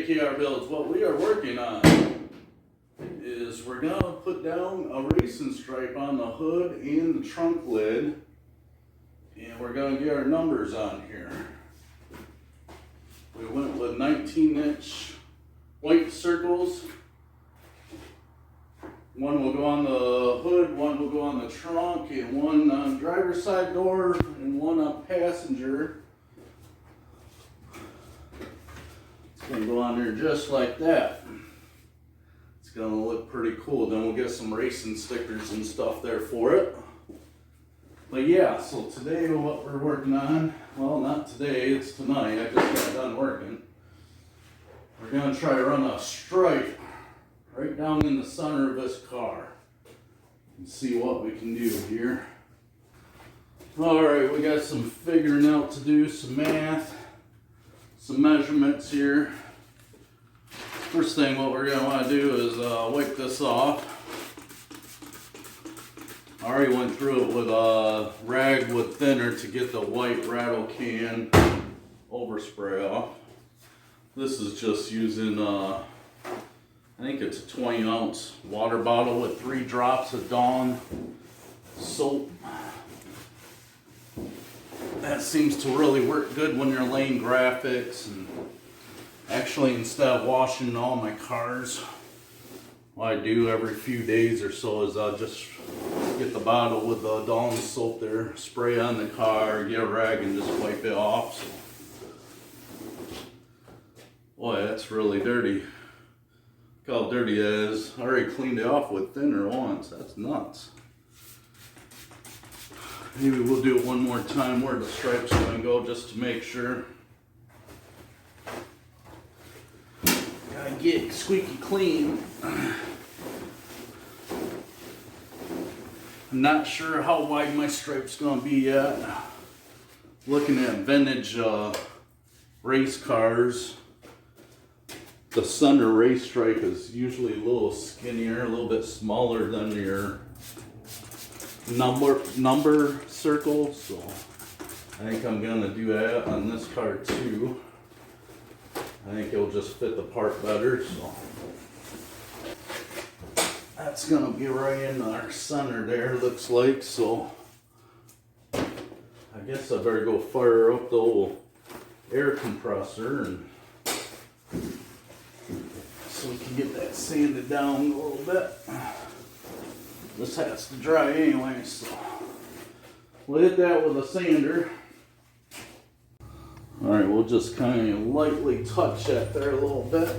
KKR Builds. What we are working on is we're going to put down a racing stripe on the hood and the trunk lid. And we're going to get our numbers on here. We went with 19-inch white circles. One will go on the hood, one will go on the trunk, and one on driver's side door, and one on passenger. It's going to go on there just like that. It's going to look pretty cool. Then we'll get some racing stickers and stuff there for it. But yeah, so today what we're working on, well, not today, it's tonight. I just got done working. We're going to try to run a stripe right down in the center of this car and see what we can do here. Alright, we got some figuring out to do, some math, some measurements here. First thing what we're going to want to do is wipe this off. I already went through it with a rag with thinner to get the white rattle can overspray off. This is just using I think it's a 20-ounce water bottle with 3 drops of Dawn soap. That seems to really work good when you're laying graphics. And actually, instead of washing all my cars, what I do every few days or so is I'll just get the bottle with the Dawn soap there, spray on the car, get a rag and just wipe it off. So, boy, that's really dirty. Look how dirty that is. I already cleaned it off with thinner once. That's nuts. Maybe we'll do it one more time where the stripe's going to go just to make sure. Gotta get squeaky clean. I'm not sure how wide my stripe's going to be yet. Looking at vintage race cars, the center race stripe is usually a little skinnier, a little bit smaller than your number circle. So I think I'm going to do that on this car too. I think it'll just fit the part better. So that's going to be right in our center there, looks like. So I guess I better go fire up the old air compressor and so we can get that sanded down a little bit. This has to dry anyway, so we'll hit that with a sander. Alright, we'll just kind of lightly touch that there a little bit.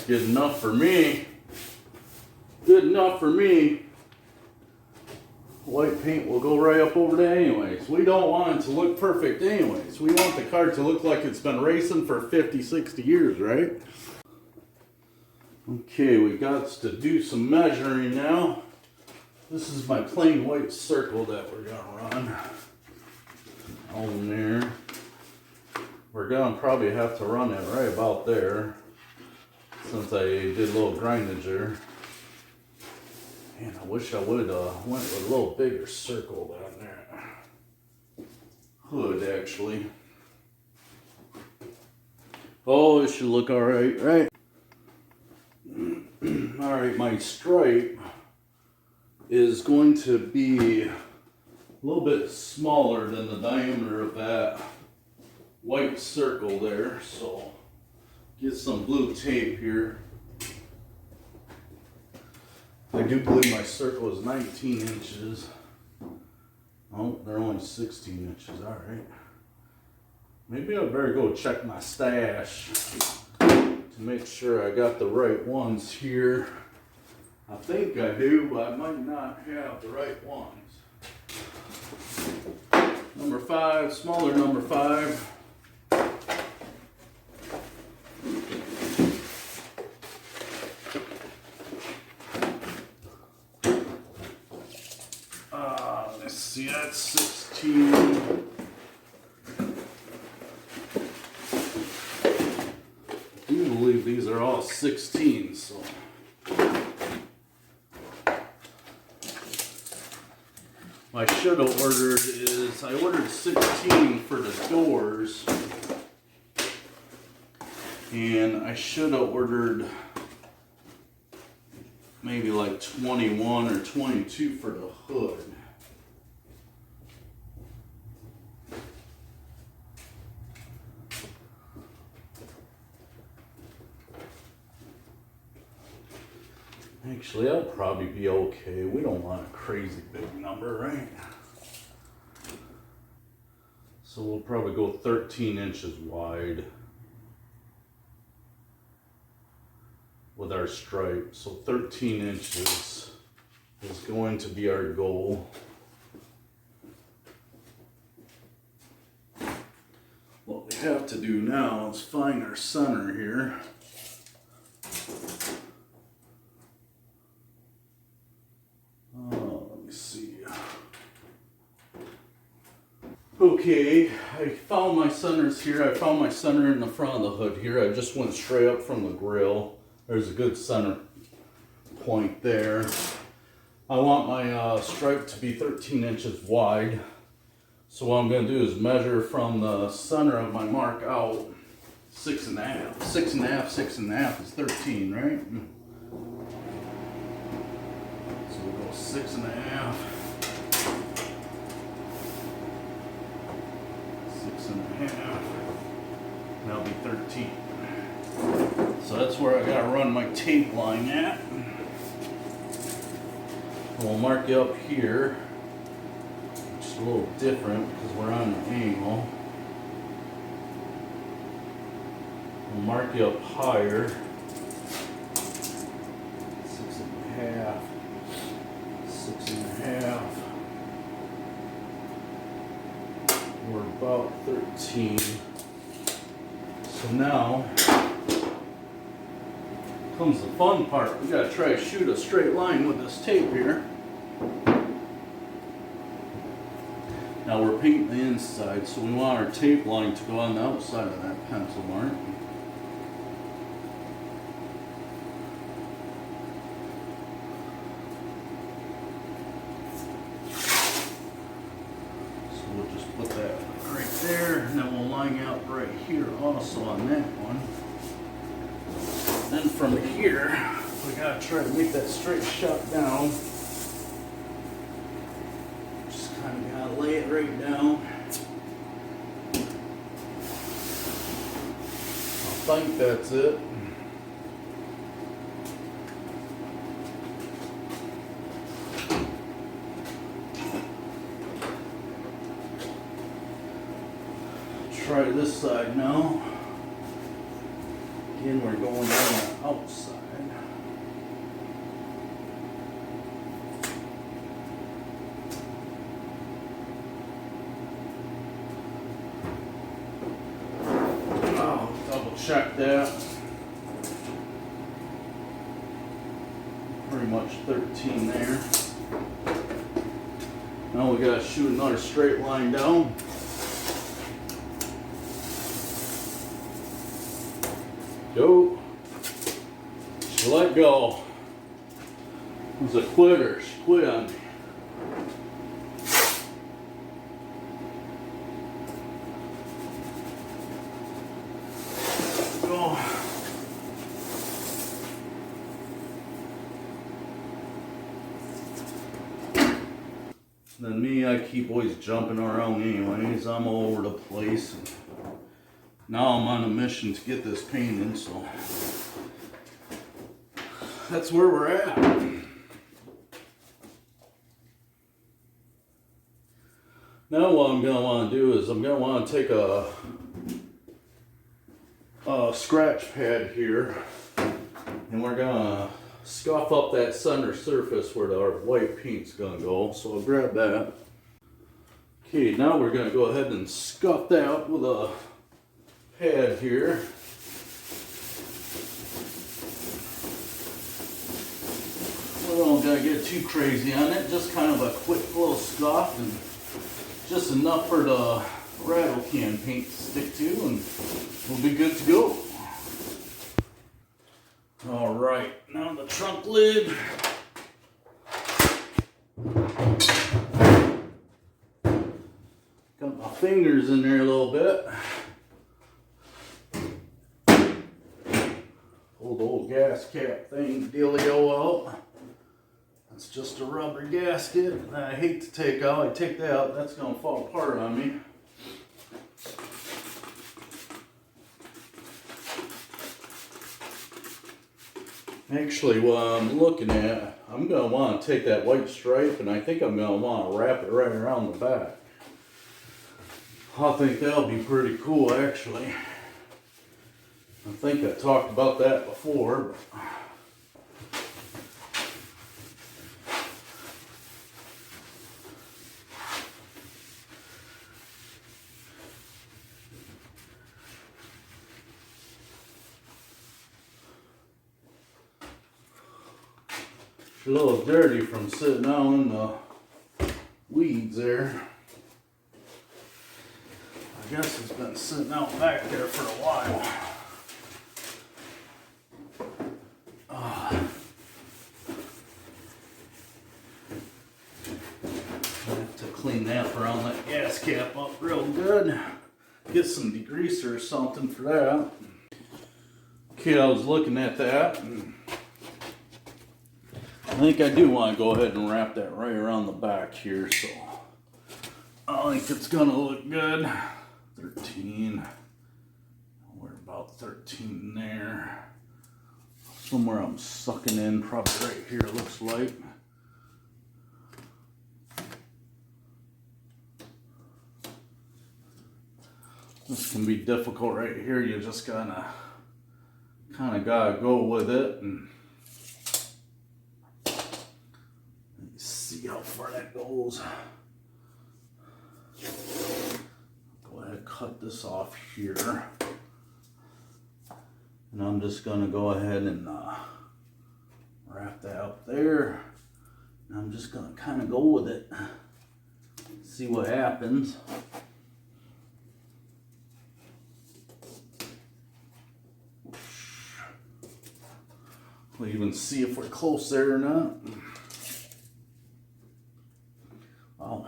Good enough for me. Good enough for me. White paint will go right up over that anyways. We don't want it to look perfect anyways. We want the car to look like it's been racing for 50, 60 years, right? Okay, we got to do some measuring now. This is my plain white circle that we're gonna run on there. We're gonna probably have to run it right about there, since I did a little grindage there. Man, I wish I would have went with a little bigger circle down there. Hood, actually. Oh, it should look alright, right? Alright, my stripe is going to be a little bit smaller than the diameter of that white circle there, so get some blue tape here. I do believe my circle is 19 inches. Oh, they're only 16 inches. Alright. Maybe I better go check my stash to make sure I got the right ones here. I think I do, but I might not have the right ones. Number 5, smaller number 5. Let's see, that's 16. I do believe these are all 16, so. What I should have ordered is, I ordered 16 for the doors. And I should have ordered maybe like 21 or 22 for the hood. Actually, that'll probably be okay. We don't want a crazy big number, right? So we'll probably go 13 inches wide with our stripe. So 13 inches is going to be our goal. What we have to do now is find our center here. Let me see. Okay, I found my centers here. I found my center in the front of the hood here. I just went straight up from the grill. There's a good center point there. I want my stripe to be 13 inches wide. So what I'm going to do is measure from the center of my mark out 6.5. 6.5, 6.5 is 13, right? So we'll go 6.5. 6.5. That'll be 13. So that's where I gotta run my tape line at. We'll mark you up here, which is a little different because we're on an angle. We'll mark you up higher. 6.5. 6.5. We're about 13. So now comes the fun part. We gotta try to shoot a straight line with this tape here. Now we're painting the inside, so we want our tape line to go on the outside of that pencil mark. So we'll just put that right there, and then we'll line out right here also on that one. Then from here, we gotta try to make that straight shot down. Just kind of gotta lay it right down. I think that's it. Try this side now. Again, we're going down the outside. Oh, double check that. Pretty much 13 there. Now we gotta shoot another straight line down. Go. She let go. It was a quitter. She quit on me. Go. Then me, I keep always jumping around anyways. I'm all over the place. Now I'm on a mission to get this painted, so that's where we're at. Now what I'm going to want to do is I'm going to want to take a scratch pad here, and we're going to scuff up that center surface where our white paint's going to go. So I'll grab that. Okay, now we're going to go ahead and scuff that up with a pad here. What I'll gotta get too crazy on it, just kind of a quick little scuff and just enough for the rattle can paint to stick to, and we'll be good to go. All right, now the trunk lid. Got my fingers in there a little bit. Pull the old gas cap thing, dealio out. That's just a rubber gasket that I hate to take out. I take that out, that's gonna fall apart on me. Actually, what I'm looking at, I'm going to want to take that white stripe and I think I'm going to want to wrap it right around the back. I think that'll be pretty cool, actually. I think I talked about that before. A little dirty from sitting out in the weeds there. I guess it's been sitting out back there for a while. I have to clean that around that gas cap up real good. Get some degreaser or something for that. Okay, I was looking at that. I think I do want to go ahead and wrap that right around the back here, so I think it's gonna look good. 13. We're about 13 there. Somewhere I'm sucking in, probably right here it looks like. This can be difficult right here. You just kind of gotta go with it and see how far that goes. Go ahead and cut this off here. And I'm just gonna go ahead and wrap that up there. And I'm just gonna kind of go with it. See what happens. We'll even see if we're close there or not. Wow.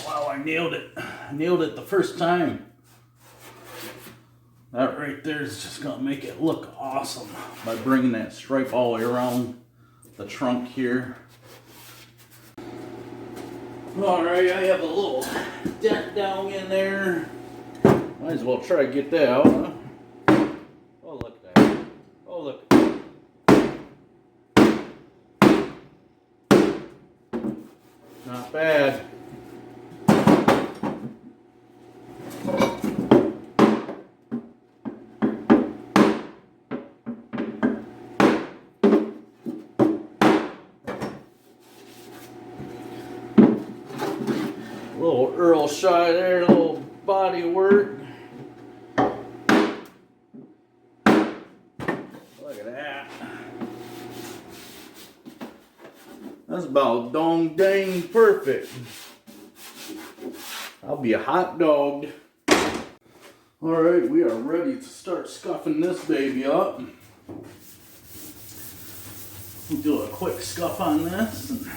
Wow, I nailed it. I nailed it the first time. That right there is just gonna make it look awesome by bringing that stripe all the way around the trunk here. All right, I have a little dent down in there. Might as well try to get that out, huh? Oh, look at that. Oh, look at that. Not bad. Little Earl shy there, little body work. Look at that. That's about dong dang perfect. I'll be a hot dog. Alright, we are ready to start scuffing this baby up. We'll do a quick scuff on this. And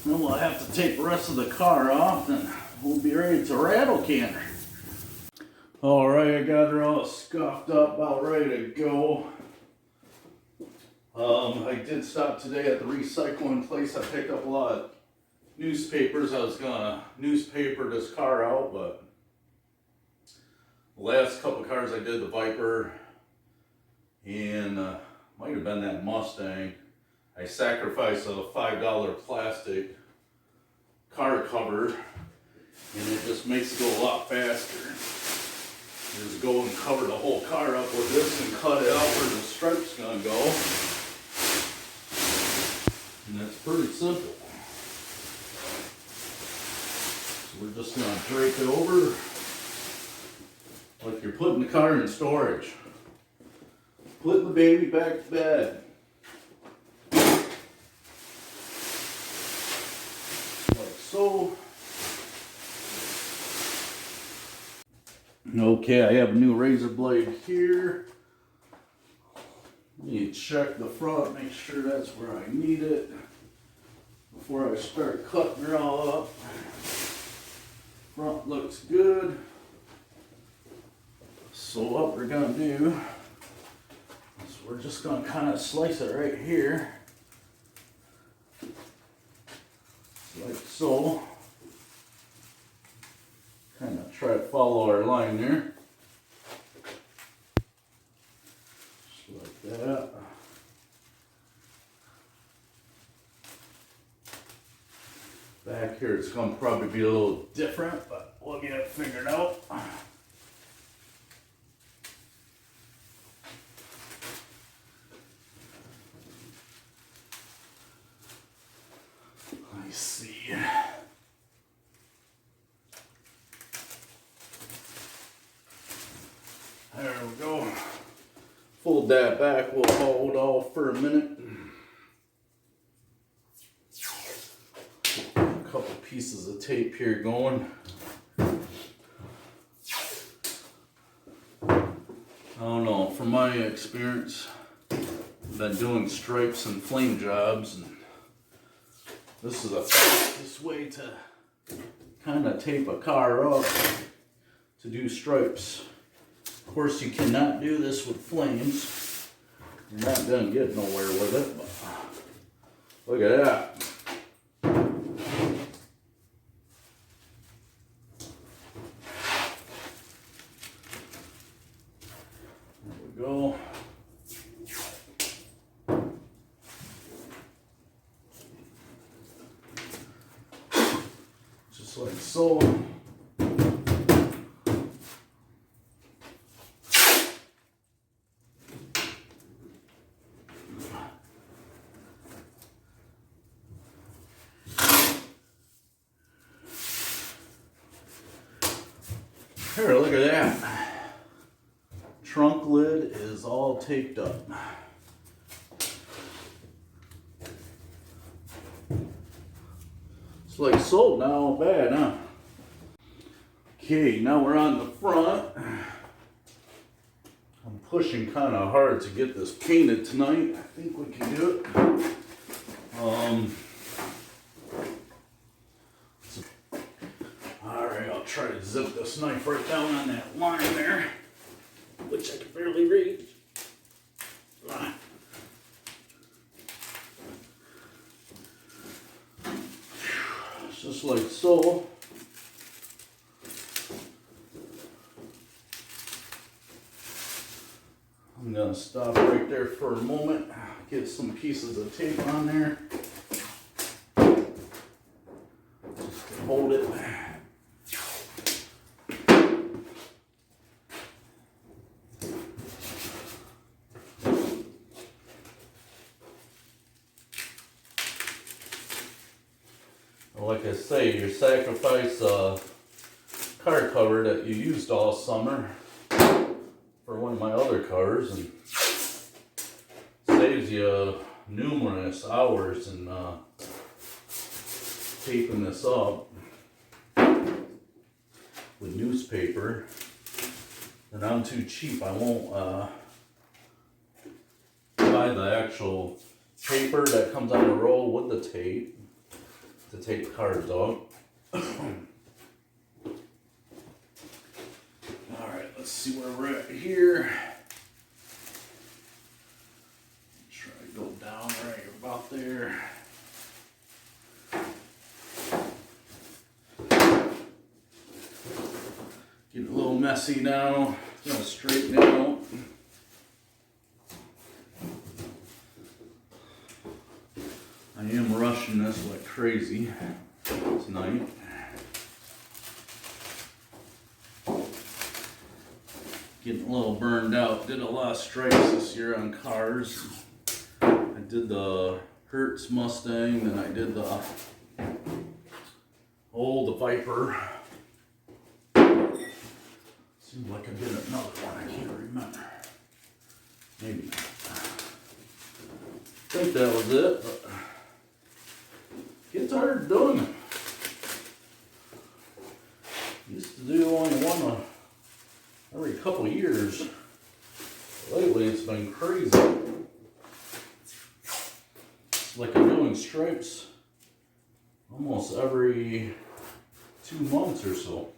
then we'll have to take the rest of the car off and we'll be ready to rattle can her. Alright, I got her all scuffed up, about ready to go. I did stop today at the recycling place. I picked up a lot of newspapers. I was gonna newspaper this car out, but the last couple cars I did, the Viper and might have been that Mustang, I sacrificed a $5 plastic car cover, and it just makes it go a lot faster. You just go and cover the whole car up with this and cut it out where the stripe's gonna go. And that's pretty simple. So we're just gonna drape it over like you're putting the car in storage. Put the baby back to bed. Like so. Okay, I have a new razor blade here. Need to check the front, make sure that's where I need it before I start cutting her all up. Front looks good. So what we're gonna do is we're just gonna kind of slice it right here, like so. Kind of try to follow our line there. Just like that. Back here it's going to probably be a little different, but we'll get it figured out. Let me see. There we go. Fold that back, we'll hold off for a minute. A couple pieces of tape here going. I don't know, from my experience, I've been doing stripes and flame jobs, and this is the fastest way to kind of tape a car up to do stripes. Of course, you cannot do this with flames. You're not gonna get nowhere with it, but look at that. There we go. Just like so. Here, look at that. Trunk lid is all taped up. It's like so, not bad, huh? Okay, now we're on the front. I'm pushing kind of hard to get this painted tonight. I think we can do it. I'll try to zip this knife right down on that line there, which I can barely read. Just like so. I'm gonna stop right there for a moment, get some pieces of tape on there, just to hold it. Like I say, you sacrifice a car cover that you used all summer for one of my other cars, and saves you numerous hours in taping this up with newspaper. And I'm too cheap, I won't buy the actual paper that comes on the roll with the tape to take the cards out. Alright, let's see where we're at here. Try to go down right about there. Get a little messy now. Gonna straighten it out. I am rushing this like crazy tonight. Getting a little burned out. Did a lot of stripes this year on cars. I did the Hertz Mustang, then I did the Viper. Seems like I did another one, I can't remember. Maybe not. I think that was it, but get tired of doing it. Used to do only one every couple years. Lately it's been crazy. It's like I'm doing stripes almost every 2 months or so.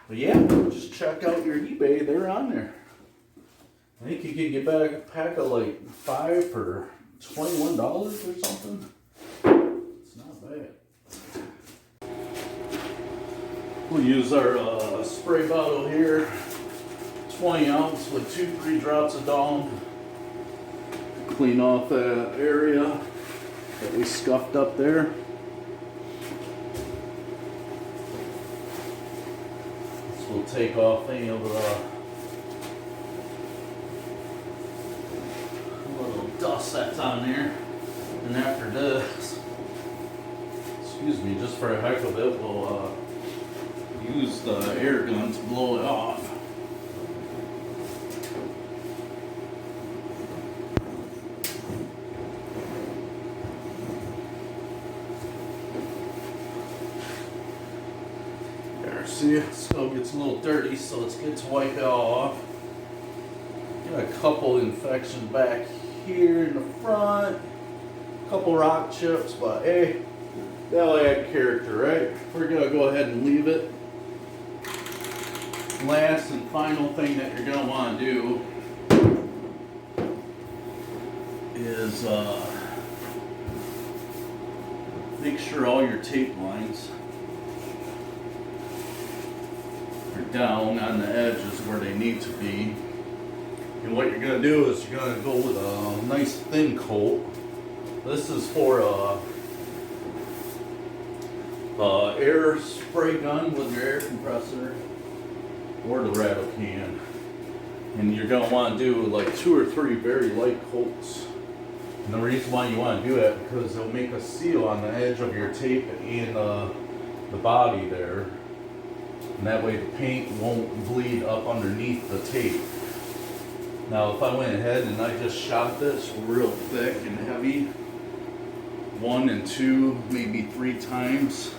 But yeah, just check out your eBay, they're on there. I think you can get back a pack of like 5 for $21 or something. It's not bad. We'll use our spray bottle here, 20 ounce with 2-3 drops of Dawn. Clean off that area that we scuffed up there. This will take off any of the little dust that's on there. And after this, excuse me, just for a heck of it, we'll use the air gun to blow it off. There, see, it still gets a little dirty, so it's good to wipe it all off. Got a couple infections back here in the front, a couple rock chips, but hey, that'll add character, right? We're gonna go ahead and leave it. Last and final thing that you're going to want to do is make sure all your tape lines are down on the edges where they need to be. And what you're going to do is you're going to go with a nice thin coat. This is for air spray gun with your air compressor or the rattle can. And you're going to want to do like 2 or 3 very light coats. And the reason why you want to do that because it'll make a seal on the edge of your tape and the body there. And that way the paint won't bleed up underneath the tape. Now if I went ahead and I just shot this real thick and heavy, 1 and 2, maybe 3 times,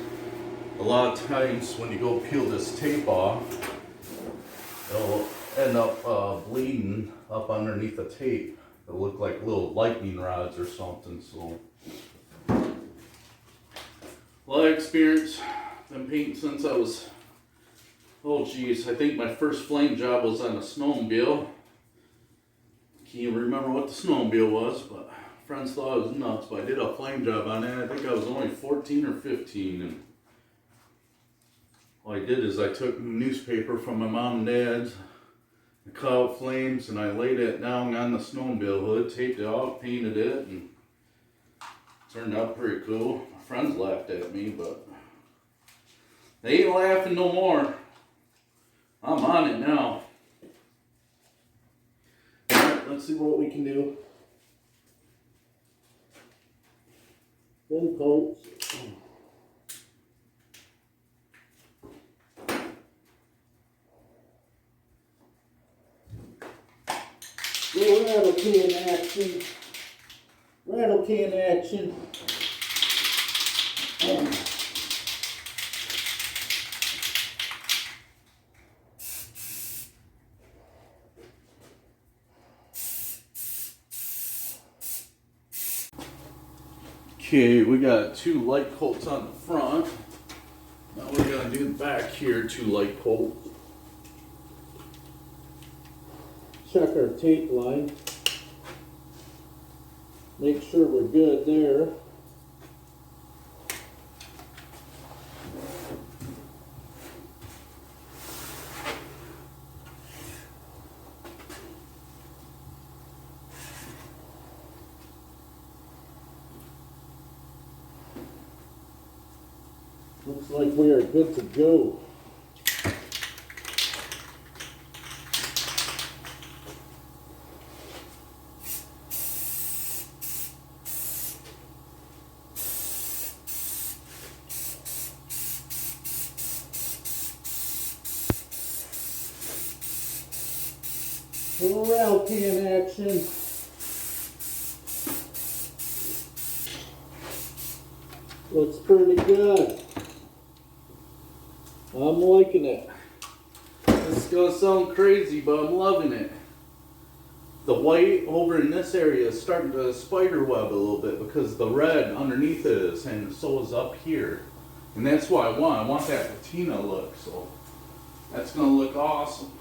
a lot of times when you go peel this tape off, it'll end up bleeding up underneath the tape. It'll look like little lightning rods or something. So, a lot of experience. Been painting since I was, oh geez, I think my first flame job was on a snowmobile. Can't even remember what the snowmobile was, but friends thought it was nuts. But I did a flame job on that. I think I was only 14 or 15. And all I did is I took newspaper from my mom and dad's, I cut out flames, and I laid it down on the snowmobile hood, taped it off, painted it, and it turned out pretty cool. My friends laughed at me, but they ain't laughing no more. I'm on it now. Alright, let's see what we can do. Thin coats. Little rattle can action. Rattle can action. Okay, we got 2 light coats on the front. Now we're gonna do the back here, 2 light coats. Check our tape line. Make sure we're good there. Looks like we are good to go. little rattle can action. Looks pretty good. I'm liking it. This is gonna sound crazy, but I'm loving it. The white over in this area is starting to spider web a little bit because the red underneath it is, and so is up here. And that's what I want. I want that patina look, so that's gonna look awesome.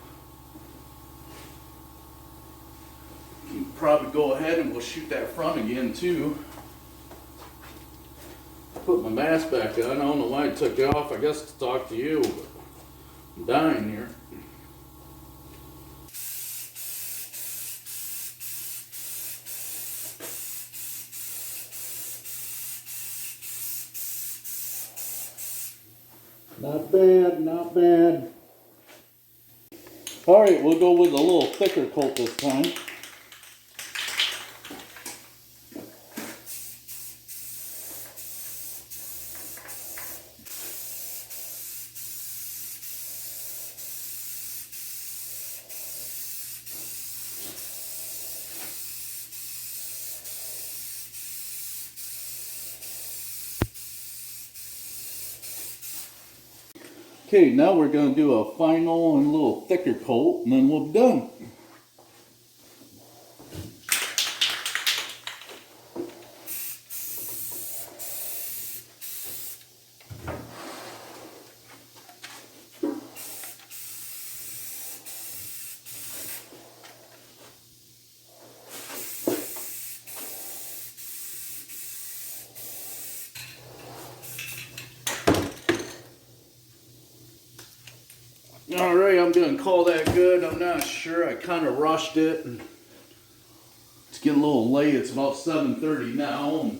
You can probably go ahead and we'll shoot that front again too. Put my mask back on. I don't know why I took it off. I guess to talk to you, but I'm dying here. Not bad, not bad. All right, we'll go with a little thicker coat this time. Okay, now we're going to do a final and a little thicker coat, and then we'll be done. Alright, I'm going to call that good. I'm not sure. I kind of rushed it. And it's getting a little late. It's about 7:30 now.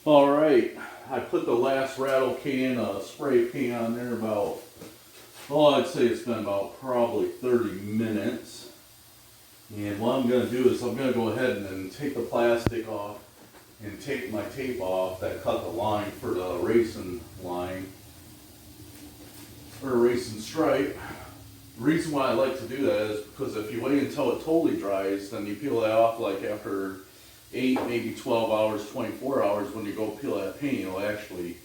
Alright, I put the last rattle can, spray can on there about, oh, I'd say it's been about probably 30 minutes. And what I'm going to do is I'm going to go ahead and then take the plastic off and take my tape off that cut the line for the racing line. Or racing stripe. The reason why I like to do that is because if you wait until it totally dries, then you peel that off like after 8, maybe 12 hours, 24 hours. When you go peel that paint, it'll actually,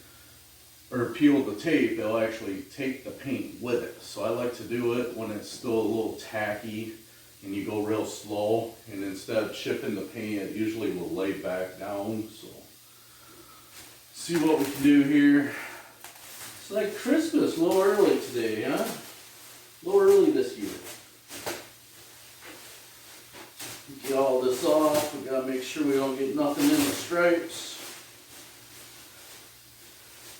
or peel the tape, it'll actually take the paint with it. So I like to do it when it's still a little tacky and you go real slow, and instead of chipping the paint, it usually will lay back down. So see what we can do here. It's like Christmas, a little early today, huh? A little early this year. Get all this off. We gotta make sure we don't get nothing in the stripes.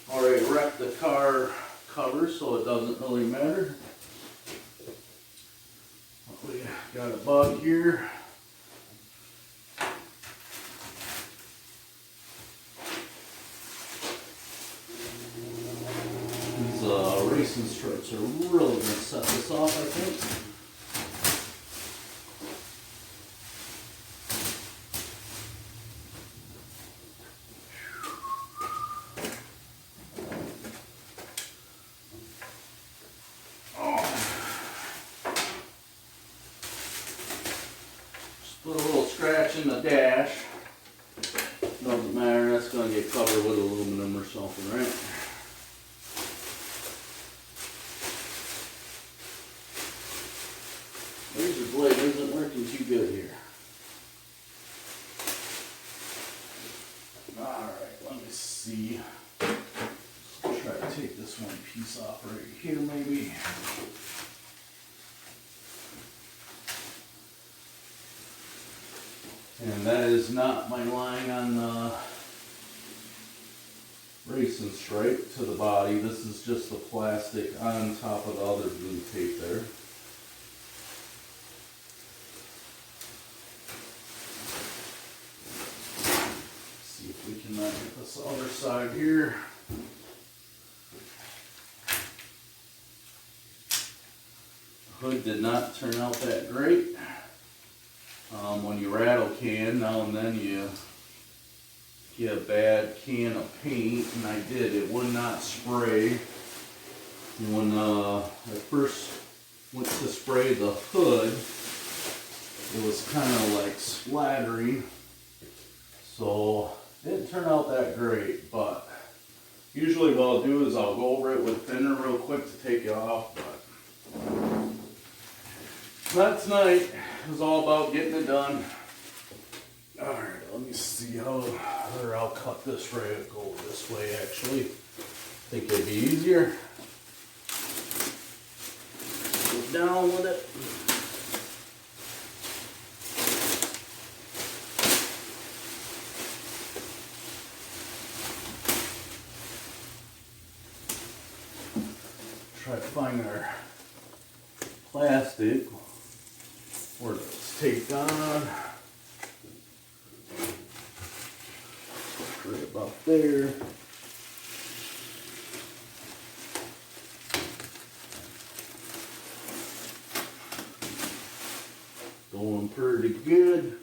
Already wrecked the car cover, so it doesn't really matter. We got a bug here. Racing stripes are really going to set this off, I think. Just put a little scratch in the dash. Doesn't matter, that's going to get covered with aluminum or something, right? Razor blade isn't working too good here. Alright, let me see. Try to take this one piece off right here maybe. And that is not my line on the racing stripe to the body. This is just the plastic on top of the other blue tape there. See if we can get this other side here. The hood did not turn out that great. When you rattle can, now and then you get a bad can of paint, and I did. It would not spray. And when I first went to spray the hood, it was kind of like splattering. So it didn't turn out that great, but usually what I'll do is I'll go over it with thinner real quick to take it off. But tonight it was all about getting it done. Alright, let me see how, or I'll cut this right, go this way actually. I think it'd be easier. Go down with it. Try to find our plastic where it's taped on. Right about there. Going pretty good.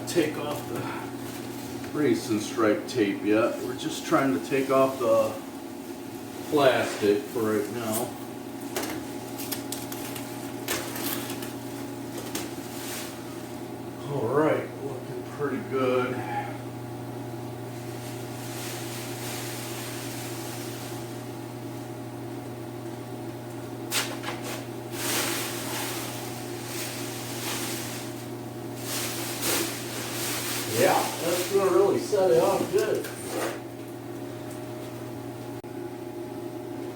Take off the racing stripe tape yet. We're just trying to take off the plastic for right now. Alright, looking pretty good. Yeah, that's going to really set it off good.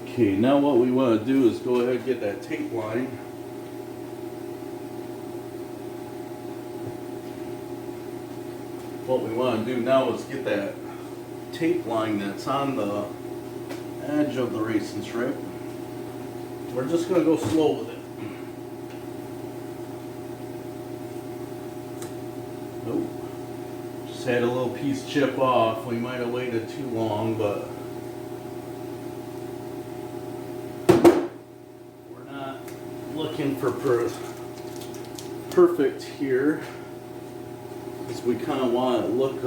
Okay, now what we want to do is go ahead and get that tape line. What we want to do now is get that tape line that's on the edge of the racing strip. We're just going to go slow with it. Nope. Had a little piece chip off. We might have waited too long, but we're not looking for perfect here, because we kind of want it to look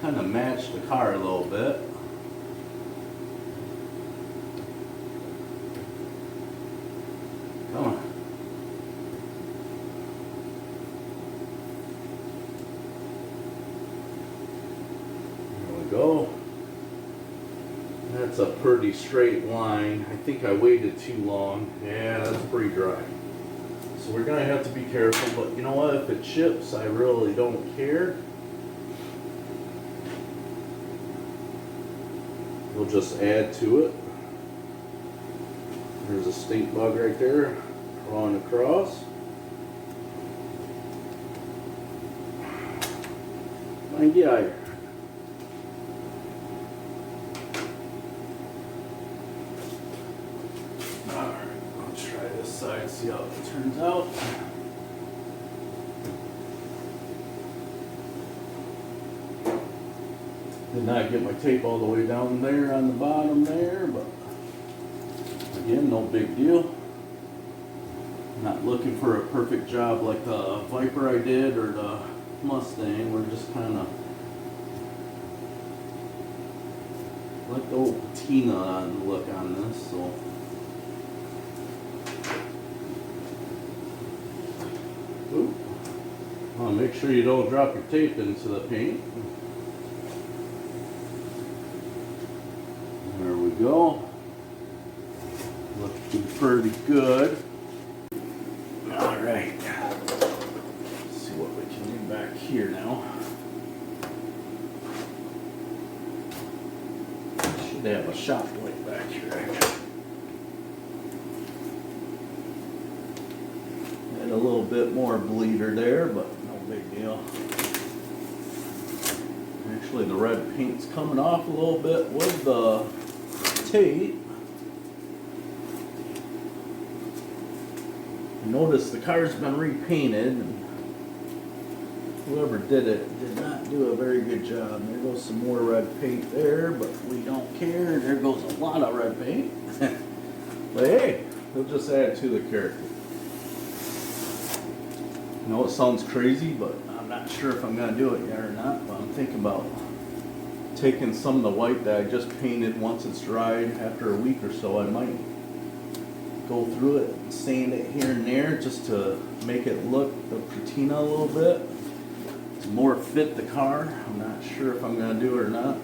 kind of match the car a little bit. Come on. Go. That's a pretty straight line. I think I waited too long. Yeah, that's pretty dry. So we're gonna have to be careful, but you know what? If it chips, I really don't care. We'll just add to it. There's a stink bug right there, crawling across. And yeah. Side, see how it turns out. Did not get my tape all the way down there on the bottom there, but again, no big deal. Not looking for a perfect job like the Viper I did or the Mustang. We're just kind of like the old patina look on this, so. Well, make sure you don't drop your tape into the paint. There we go. Looking pretty good. Alright. Let's see what we can do back here now. Should have a shop light back here actually. Had a little bit more bleeder there, but no big deal. Actually, the red paint's coming off a little bit with the tape. Notice the car's been repainted. whoever did it did not do a very good job. There goes some more red paint there, but we don't care. There goes a lot of red paint. But hey, we'll just add to the character. I know it sounds crazy, but I'm not sure if I'm going to do it yet or not. But I'm thinking about taking some of the white that I just painted once it's dried. After a week or so, I might go through it and sand it here and there just to make it look the patina a little bit. To more fit the car. I'm not sure if I'm going to do it or not.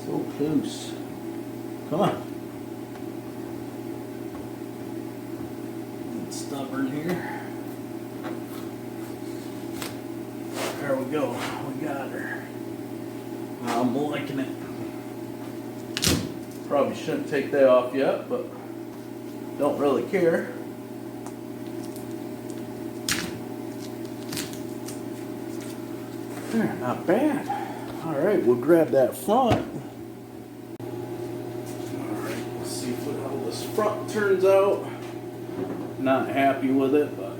So close. Come on. It's stubborn here. There we go. We got her. I'm liking it. Probably shouldn't take that off yet, but don't really care. There, not bad. All right, we'll grab that front. All right, let's see how this front turns out. Not happy with it, but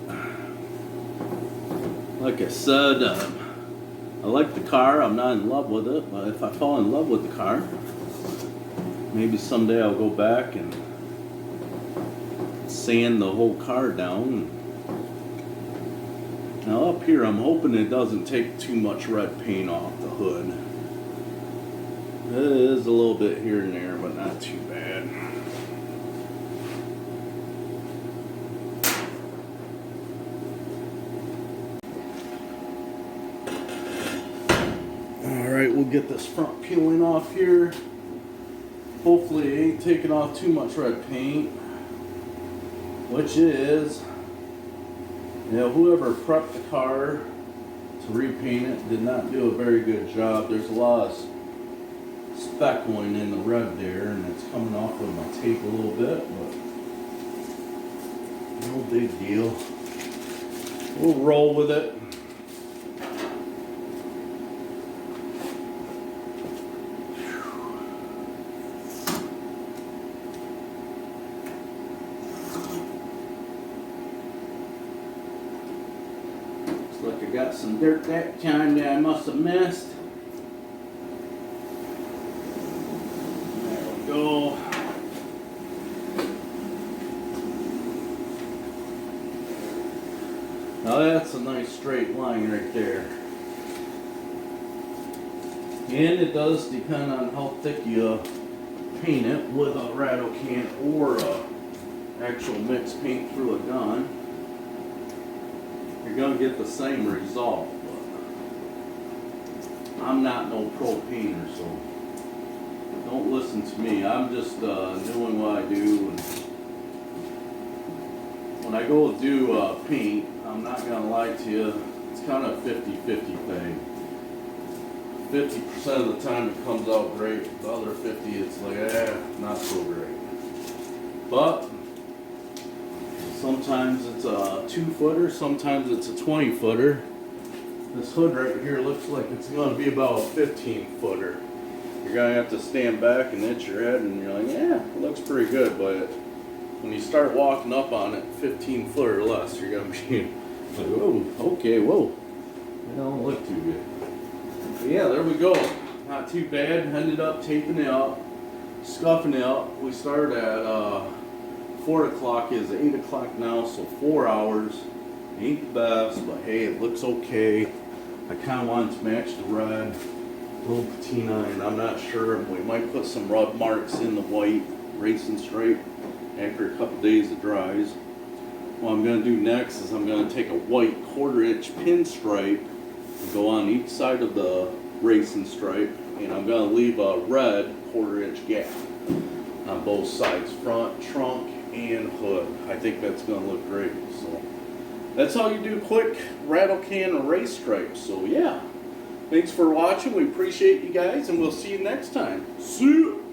like I said, I like the car. I'm not in love with it, but if I fall in love with the car, maybe someday I'll go back and sand the whole car down. Now up here, I'm hoping it doesn't take too much red paint off the hood. It is a little bit here and there, but not too bad. Alright, we'll get this front peeling off here. Hopefully it ain't taking off too much red paint, which it is. You know, whoever prepped the car to repaint it did not do a very good job. There's a lot of speckling in the red there, and it's coming off with my tape a little bit, but no big deal. We'll roll with it. Like I got some dirt that time that I must have missed. There we go. Now that's a nice straight line right there. And it does depend on how thick you paint it with a rattle can or a actual mixed paint through a gun. You're gonna get the same result, but I'm not no pro painter, so don't listen to me. I'm just doing what I do, and when I go do paint, I'm not gonna lie to you, it's kind of a 50-50 thing. 50% of the time it comes out great, the other 50 it's like, not so great. But sometimes it's a 2-footer, sometimes it's a 20-footer. This hood right here looks like it's going to be about a 15-footer. You're going to have to stand back and hit your head and you're like, yeah, it looks pretty good, but when you start walking up on it 15-foot or less, you're going to be like, whoa, okay, whoa. It don't look too good. But yeah, there we go. Not too bad. Ended up taping it up, scuffing it up. We started at 4 o'clock, is 8 o'clock now, so 4 hours. Ain't the best, but hey, it looks okay. I kind of wanted to match the red, little patina, and I'm not sure. We might put some rub marks in the white racing stripe after a couple days it dries. What I'm going to do next is I'm going to take a white 1/4-inch pinstripe and go on each side of the racing stripe, and I'm going to leave a red 1/4-inch gap on both sides, front, trunk, and hood. I think that's going to look great. So that's how you do quick rattle can race stripes. So yeah, thanks for watching. We appreciate you guys, and we'll see you next time. See you.